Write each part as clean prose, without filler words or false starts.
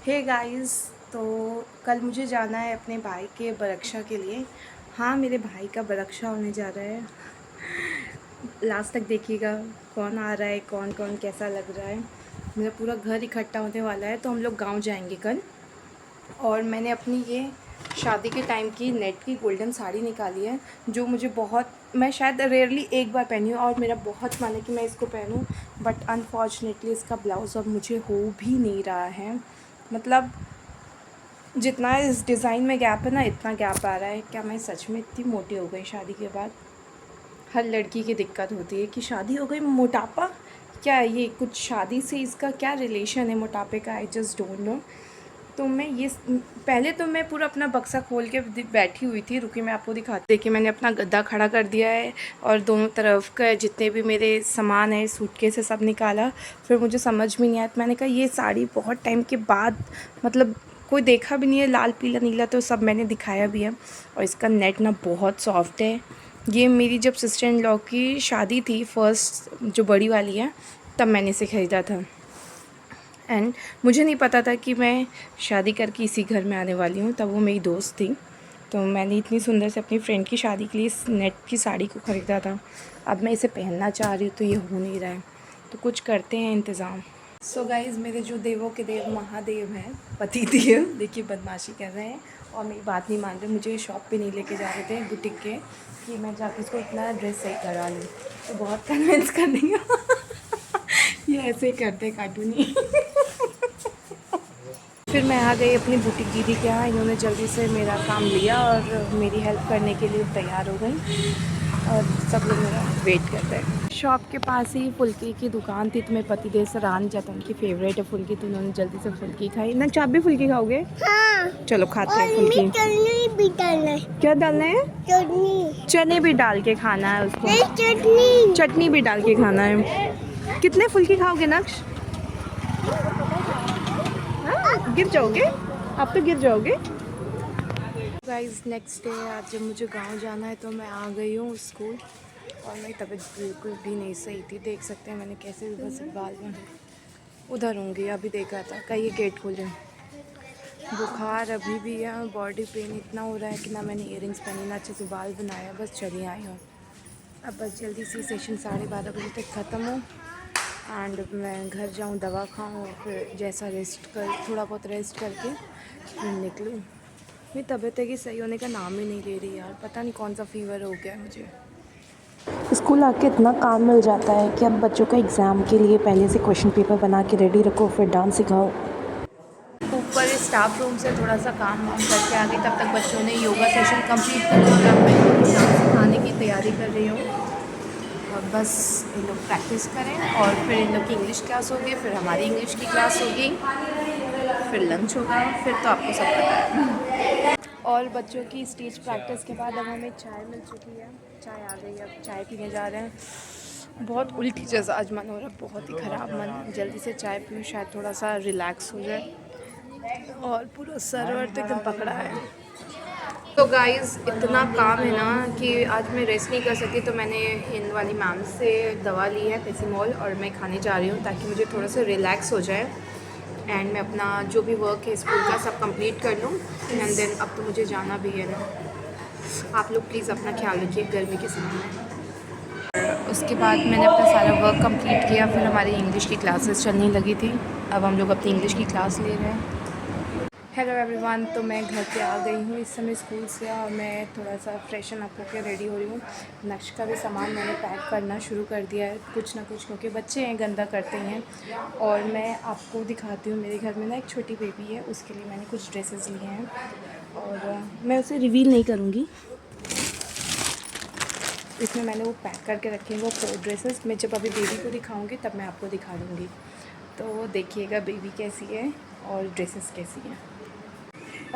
Hey guys, तो कल मुझे जाना है अपने भाई के बरक्षा के लिए। हाँ, मेरे भाई का बरक्षा होने जा रहा है। लास्ट तक देखिएगा कौन आ रहा है, कौन कौन कैसा लग रहा है। मेरा पूरा घर इकट्ठा होने वाला है, तो हम लोग गांव जाएंगे कल। और मैंने अपनी ये शादी के टाइम की नेट की गोल्डन साड़ी निकाली है, जो मुझे बहुत, मैं शायद रेयरली एक बार पहनी हूँ और मेरा बहुत मन है कि मैं इसको पहनूँ। बट अनफॉर्चुनेटली इसका ब्लाउज़ अब मुझे हो भी नहीं रहा है। मतलब जितना इस डिज़ाइन में गैप है ना, इतना गैप आ रहा है। क्या मैं सच में इतनी मोटी हो गई शादी के बाद? हर लड़की की दिक्कत होती है कि शादी हो गई, मोटापा। क्या है ये, कुछ शादी से इसका क्या रिलेशन है मोटापे का? I just don't know. तो मैं ये पहले तो मैं पूरा अपना बक्सा खोल के बैठी हुई थी। रुकी, मैं आपको दिखाती। देखिए, मैंने अपना गद्दा खड़ा कर दिया है और दोनों तरफ का जितने भी मेरे सामान है, सूटकेस से सब निकाला। फिर मुझे समझ में नहीं आया, तो मैंने कहा ये साड़ी बहुत टाइम के बाद, मतलब कोई देखा भी नहीं है, लाल पीला नीला, तो सब मैंने दिखाया भी है। और इसका नेट ना बहुत सॉफ्ट है। ये मेरी जब सिस्टर इन लॉ की शादी थी, फर्स्ट जो बड़ी वाली है, तब मैंने इसे ख़रीदा था। एंड मुझे नहीं पता था कि मैं शादी करके इसी घर में आने वाली हूँ। तब वो मेरी दोस्त थी, तो मैंने इतनी सुंदर से अपनी फ्रेंड की शादी के लिए इस नेट की साड़ी को ख़रीदा था। अब मैं इसे पहनना चाह रही हूँ, तो ये हो नहीं रहा है, तो कुछ करते हैं इंतज़ाम। सो गाइज़, मेरे जो देवों के देव महादेव हैं, पति देव, देखिए बदमाशी कर रहे हैं और मेरी बात नहीं मान रहे। मुझे शॉप पे नहीं लेके जा रहे थे, बुटीक के, कि मैं जाकर इसको इतना ड्रेस सही करा लूँ। तो बहुत कन्विंस कर दी ये ऐसे ही करते कार्टूनी। फिर मैं आ गई अपनी बुटीक दीदी के यहाँ। इन्होंने जल्दी से मेरा काम लिया और मेरी हेल्प करने के लिए तैयार हो गई और सब लोग मेरा वेट कर रहे हैं। शॉप के पास ही फुल्की की दुकान थी, तो मेरे पतिदेव सराहन जाता, उनकी फेवरेट है फुल्की, तो उन्होंने जल्दी से फुल्की खाई ना। आप भी फुल्की खाओगे? हाँ। चलो खाते हैं फुल्की। भी डालना है। क्या डालना है? चटनी। चने भी डाल के खाना है उसको। चटनी। चटनी भी डाल के खाना है। कितने फुल्की खाओगे नक्श? गिर जाओगे आप, तो गिर जाओगे। गाइस, नेक्स्ट डे आज जब मुझे गांव जाना है, तो मैं आ गई हूँ स्कूल और मेरी तबीयत बिल्कुल भी नहीं सही थी। देख सकते हैं मैंने कैसे भी बस बाल में उधर होंगी। अभी देखा था कहीं ये गेट खोले। बुखार अभी भी है, बॉडी पेन इतना हो रहा है कि ना मैंने इयररिंग्स पहनी, ना अच्छे से बाल बनाया, बस चली आई हूँ। अब बस जल्दी से सेशन 12:30 बजे तक ख़त्म हो एंड मैं घर जाऊँ, दवा खाऊँ और फिर जैसा रेस्ट कर, थोड़ा बहुत रेस्ट करके फिर निकलूँ। मेरी तबीयत है कि सही होने का नाम ही नहीं ले रही यार। पता नहीं कौन सा फीवर हो गया है मुझे। स्कूल आके इतना काम मिल जाता है कि अब बच्चों का एग्ज़ाम के लिए पहले से क्वेश्चन पेपर बना के रेडी रखो, फिर डांस सिखाओ। ऊपर स्टाफ रूम से थोड़ा सा काम वाम करके आ गई, तब तक बच्चों ने योगा सेशन कंप्लीट कर लिया और अब मैं डांस सिखाने की तैयारी कर रही हूँ। और बस इन लोग प्रैक्टिस करें और फिर इन लोग की इंग्लिश क्लास होगी, फिर हमारी इंग्लिश की क्लास होगी, फिर लंच होगा, फिर तो आपको सब पता है। और बच्चों की स्टेज प्रैक्टिस के बाद अब हमें चाय मिल चुकी है, चाय आ गई, अब चाय पीने जा रहे हैं। बहुत उल्टी जैसा आज मन हो रहा है, बहुत ही ख़राब मन। जल्दी से चाय पीऊँ, शायद थोड़ा सा रिलैक्स हो जाए। और पूरा सर वर तो एकदम पकड़ा है। तो गाइज़, इतना काम है ना कि आज मैं रेस्ट नहीं कर सकी, तो मैंने इन वाली मैम से दवा ली है पैरासीटामोल और मैं खाने जा रही हूँ ताकि मुझे थोड़ा सा रिलैक्स हो जाए एंड मैं अपना जो भी वर्क है स्कूल का सब कंप्लीट कर लूँ। एंड देन अब तो मुझे जाना भी है ना। आप लोग प्लीज़ अपना ख्याल रखिए गर्मी के समय में। उसके बाद मैंने अपना सारा वर्क कंप्लीट किया, फिर हमारी इंग्लिश की क्लासेस चलने लगी थी। अब हम लोग अपनी इंग्लिश की क्लास ले रहे हैं। हेलो एवरीवन, तो मैं घर पे आ गई हूँ इस समय स्कूल से और मैं थोड़ा सा फ्रेशन अप होकर रेडी हो रही हूँ। नक्श का भी सामान मैंने पैक करना शुरू कर दिया है, कुछ ना कुछ, क्योंकि बच्चे हैं, गंदा करते हैं। और मैं आपको दिखाती हूँ, मेरे घर में ना एक छोटी बेबी है, उसके लिए मैंने कुछ ड्रेसेस लिए हैं और मैं उसे रिवील नहीं करूँगी। इसमें मैंने वो पैक करके रखे हैं, वो 4 ड्रेसेस। मैं जब अभी बेबी को दिखाऊँगी तब मैं आपको दिखा दूँगी। तो देखिएगा बेबी कैसी है और ड्रेसेस कैसी हैं।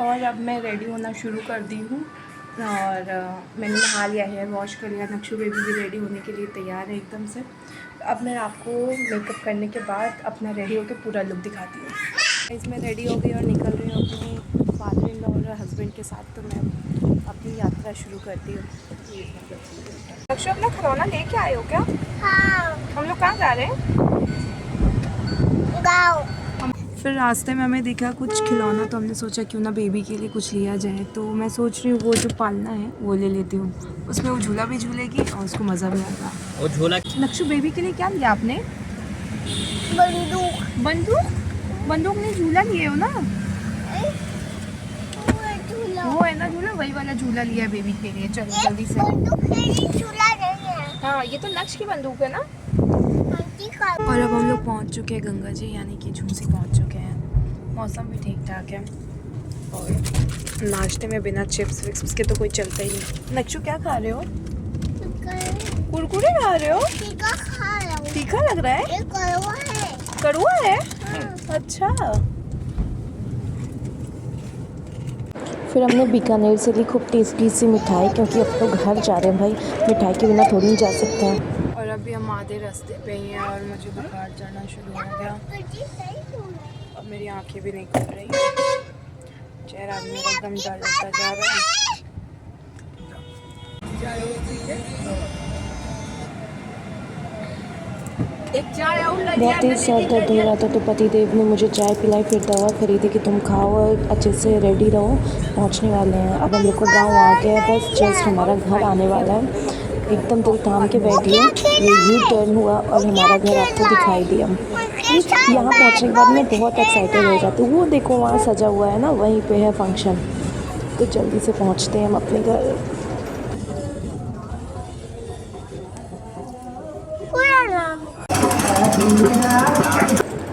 और अब मैं रेडी होना शुरू कर दी हूँ और मैंने नहा लिया है, वॉश कर लिया। नक्शु बेबी भी रेडी होने के लिए तैयार है एकदम से। अब मैं आपको मेकअप करने के बाद अपना रेडी होकर पूरा लुक दिखाती हूँ। इसमें रेडी हो गई और निकल रही हूँ अपनी फादर इन लॉ और हस्बैंड के साथ। तो मैं अपनी यात्रा शुरू करती हूँ। नक्शु, अपना खिलौना लेके आए हो क्या? हाँ। हम लोग कहाँ जा रहे हैं? गाँव। फिर रास्ते में हमें दिखा कुछ खिलौना, तो हमने सोचा क्यों ना बेबी के लिए कुछ लिया जाए। तो मैं सोच रही हूँ वो जो पालना है वो ले लेती हूँ, उसमें वो झूला भी झूलेगी और उसको मज़ा भी आएगा। और झूला नक्शु बेबी के लिए क्या लिया आपने? बंदूक। बंदूक? बंदूक नहीं, झूला लिए हो ना? वो है ना झूला, वही वाला झूला लिया है बेबी के लिए। चलो जल्दी से। बंदूक झूला नहीं है। हाँ, ये तो नक्श की बंदूक है ना। और और अब हम लोग पहुँच चुके हैं गंगा जी, यानी कि झूसी पहुँच चुके हैं। मौसम भी ठीक ठाक है और नाश्ते में बिना चिप्स विप्स उसके तो कोई चलता ही नहीं। नक्शु क्या खा रहे हो? कुरकुरे खा रहे हो? तीखा खा रहा हूँ। तीखा लग रहा है? ये कड़वा है। कड़वा है? हाँ। अच्छा। फिर हमने बीकानेर से ली खूब टेस्टी सी मिठाई, क्योंकि अब तो घर जा रहे हैं भाई, मिठाई के बिना थोड़ी नहीं जा सकते हैं। और अभी हम आधे रास्ते पे ही हैं और मुझे बुखार चढ़ना शुरू हो गया। अब मेरी आंखें भी नहीं खुल रही, चेहरा भी मेरा एकदम डल होता जा रहा है। बहुत तेज सर दर्द हो रहा था, तो पतिदेव ने मुझे चाय पिलाई, फिर दवा खरीदी कि तुम खाओ और अच्छे से रेडी रहो, पहुंचने वाले हैं। अब हम लोग का गाँव आ गया है, बस जस्ट हमारा घर आने वाला है। एकदम दिल थाम के बैठिए, ये यू टर्न हुआ और हमारा घर आपको दिखाई दिया। यहाँ पहुँचने के बाद मैं बहुत एक्साइटेड हो जाती हूँ। वो देखो वहाँ सजा हुआ है ना, वहीं पे है फंक्शन। तो जल्दी से पहुँचते हैं हम अपने घर।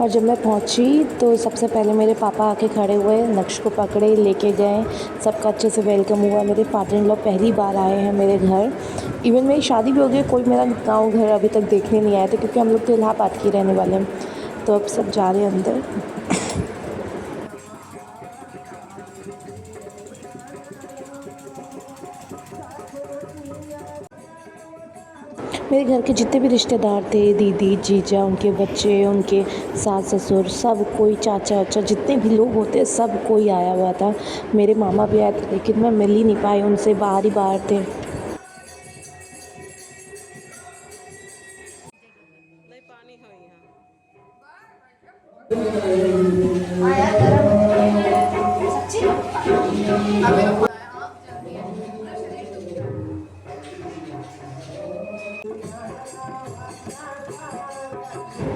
और जब मैं पहुंची तो सबसे पहले मेरे पापा आके खड़े हुए, नक्श को पकड़े लेके गए, सबका अच्छे से वेलकम हुआ। मेरे फादर इन लॉ पहली बार आए हैं मेरे घर। इवन मेरी शादी भी हो गई, कोई मेरा गांव घर अभी तक देखने नहीं आया था, क्योंकि हम लोग तो इलाहाबाद के रहने वाले हैं। तो अब सब जा रहे हैं अंदर। मेरे घर के जितने भी रिश्तेदार थे, दीदी जीजा, उनके बच्चे, उनके सास ससुर, सब कोई, चाचा वाचा, जितने भी लोग होते हैं सब कोई आया हुआ था। मेरे मामा भी आए थे, लेकिन मैं मिल ही नहीं पाई उनसे, बाहर ही बाहर थे।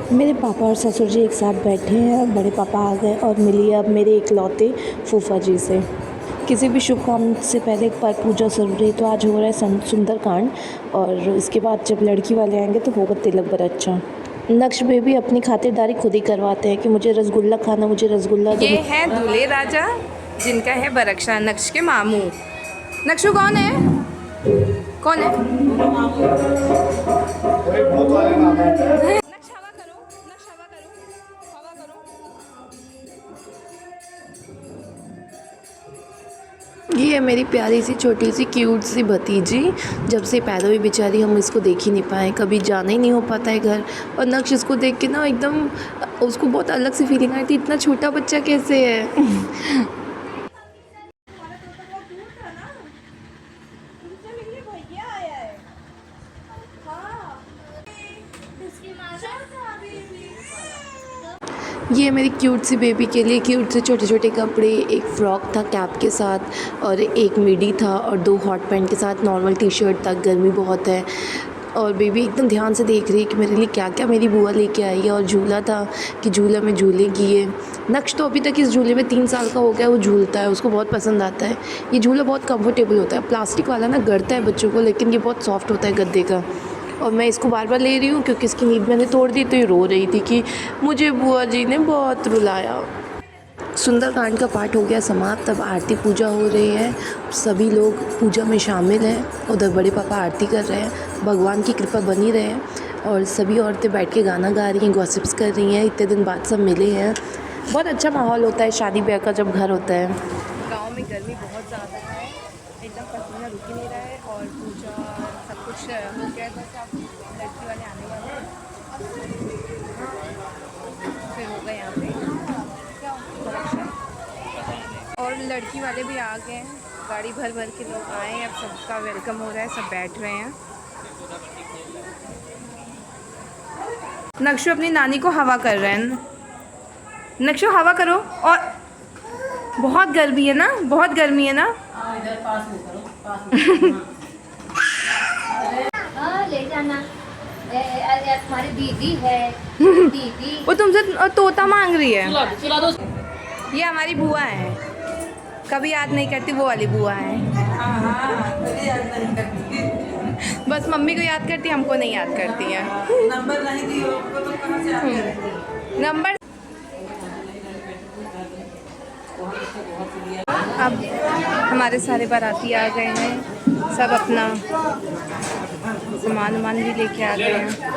मेरे पापा और ससुर जी एक साथ बैठे हैं, बड़े पापा आ गए और मिली अब मेरे इकलौते फूफा जी से। किसी भी शुभ काम से पहले पर पूजा जरूरी, तो आज हो रहा है सुंदरकांड, और इसके बाद जब लड़की वाले आएंगे तो होगा तिलक बरच्छा। नक्श बेबी अपनी खातिरदारी खुद ही करवाते हैं कि मुझे रसगुल्ला खाना, मुझे रसगुल्ला। ये है दूल्हे राजा, जिनका है बरक्षा, नक्श के मामू। नक्शु कौन है? कौन है? ये है मेरी प्यारी सी छोटी सी क्यूट सी भतीजी। जब से पैदा हुई बेचारी, हम इसको देख ही नहीं पाए, कभी जाना ही नहीं हो पाता है घर। और नक्श इसको देख के ना एकदम उसको बहुत अलग सी फीलिंग आई थी, इतना छोटा बच्चा कैसे है। ये मेरी क्यूट सी बेबी के लिए क्यूट से छोटे छोटे कपड़े, एक फ़्रॉक था कैप के साथ, और एक मिडी था, और 2 हॉट पैंट के साथ नॉर्मल टी शर्ट था, गर्मी बहुत है। और बेबी एकदम ध्यान से देख रही है कि मेरे लिए क्या क्या मेरी बुआ लेके आई है। और झूला था कि झूला में झूलेगी ये। नक्श तो अभी तक इस झूले में 3 साल का हो गया, वो झूलता है, उसको बहुत पसंद आता है। ये झूला बहुत कंफर्टेबल होता है, प्लास्टिक वाला ना गड़ता है बच्चों को, लेकिन ये बहुत सॉफ्ट होता है गद्दे का। और मैं इसको बार बार ले रही हूँ क्योंकि इसकी नींद मैंने तोड़ दी, तो ये रो रही थी कि मुझे बुआ जी ने बहुत रुलाया। सुंदरकांड का पाठ हो गया समाप्त, अब आरती पूजा हो रही है, सभी लोग पूजा में शामिल हैं। उधर बड़े पापा आरती कर रहे हैं, भगवान की कृपा बनी रहे। और सभी औरतें बैठ के गाना गा रही हैं, गॉसिप्स कर रही हैं, इतने दिन बाद सब मिले हैं। बहुत अच्छा माहौल होता है शादी ब्याह का जब घर होता है। गाँव में गर्मी बहुत ज़्यादा है, एकदम पसीना रुक ही नहीं रहा है, और पूजा सब कुछ हो गया, बस अब लड़की वाले आने वाले हैं, फिर होगा यहाँ पे और लड़की वाले भी आ गए हैं, गाड़ी भर भर के लोग आए हैं, अब सबका वेलकम हो रहा है, सब बैठ रहे हैं। नक्शु अपनी नानी को हवा कर रहे हैं। नक्शो हवा करो। और बहुत गर्मी है ना, बहुत गर्मी है ना। इधर पास में करो, पास में। हाँ ले जाना। अरे तुम्हारी दीदी है दीदी। वो तुमसे तोता मांग रही है। चला दो। ये हमारी बुआ है, कभी याद नहीं करती, वो वाली बुआ है। बस मम्मी को याद करती, हमको नहीं याद करती है। नंबर नहीं दी आपको तो कहाँ से आ गया नंबर। अब हमारे सारे बाराती आ गए हैं, सब अपना सामान वामान भी लेके आ गए हैं।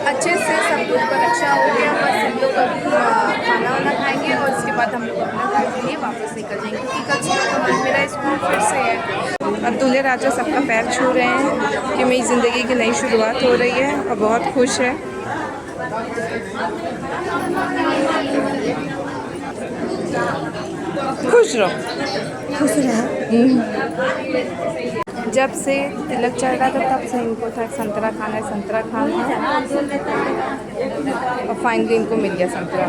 अच्छे से सब लोग का रक्षा हो गया। बस हम लोग अभी खाना वाना खाएंगे और उसके बाद हम लोग अपना घर के लिए वापस निकल जाएंगे, क्योंकि कल सुबह तो मेरा स्कूल फिर से है। अब दूल्हे राजा सबका पैर छू रहे हैं कि मेरी ज़िंदगी की नई शुरुआत हो रही है और बहुत खुश है। खुश रहो, खुश रहो। जब से तिलक चढ़ रहा था तब से इनको था संतरा खाना है, संतरा खाना है, और फाइनली इनको मिल गया संतरा।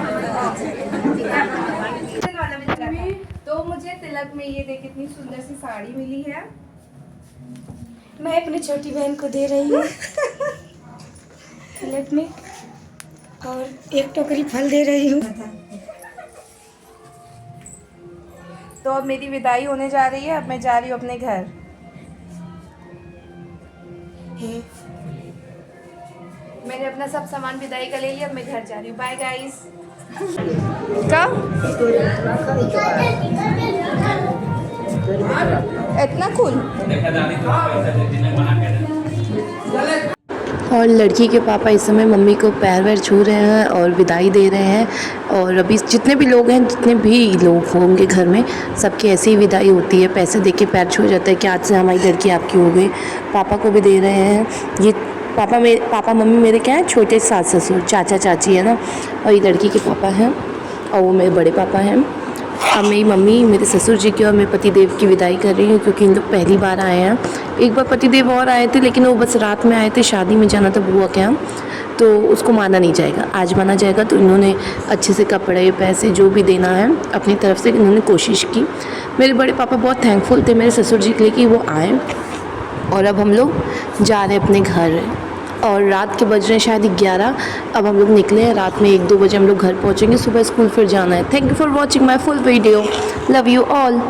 तो मुझे तिलक में ये देख कितनी सुंदर सी साड़ी मिली है, मैं अपनी छोटी बहन को दे रही हूँ तिलक में, और एक टोकरी फल दे रही हूँ। तो अब मेरी विदाई होने जा रही है, अब मैं जा रही हूँ अपने घर। मैंने अपना सब सामान विदाई का ले लिया, अब मैं घर जा रही हूँ। Bye guys. कब इतना कूल। और लड़की के पापा इस समय मम्मी को पैर वैर छू रहे हैं और विदाई दे रहे हैं। और अभी जितने भी लोग हैं, जितने भी लोग होंगे घर में, सबकी ऐसी ही विदाई होती है, पैसे दे के पैर छू जाता है कि आज से हमारी लड़की आपकी हो गई। पापा को भी दे रहे हैं। ये पापा मम्मी मेरे क्या हैं, छोटे सास ससुर चाचा चाची है ना, और ये लड़की के पापा हैं और वो मेरे बड़े पापा हैं। अब मेरी मम्मी मेरे ससुर जी की और मेरे पतिदेव की विदाई कर रही हूँ, क्योंकि इन लोग पहली बार आए हैं। एक बार पतिदेव और आए थे, लेकिन वो बस रात में आए थे, शादी में जाना था बुआ के यहाँ, तो उसको माना नहीं जाएगा, आज माना जाएगा। तो इन्होंने अच्छे से कपड़े पैसे जो भी देना है अपनी तरफ से इन्होंने कोशिश की। मेरे बड़े पापा बहुत थैंकफुल थे मेरे ससुर जी के लिए कि वो आए। और अब हम लोग जा रहे हैं अपने घर, और रात के बज रहे हैं शायद 11। अब हम लोग निकले हैं, रात में 1-2 बजे हम लोग घर पहुंचेंगे, सुबह स्कूल फिर जाना है। Thank you for watching my full video, love you all.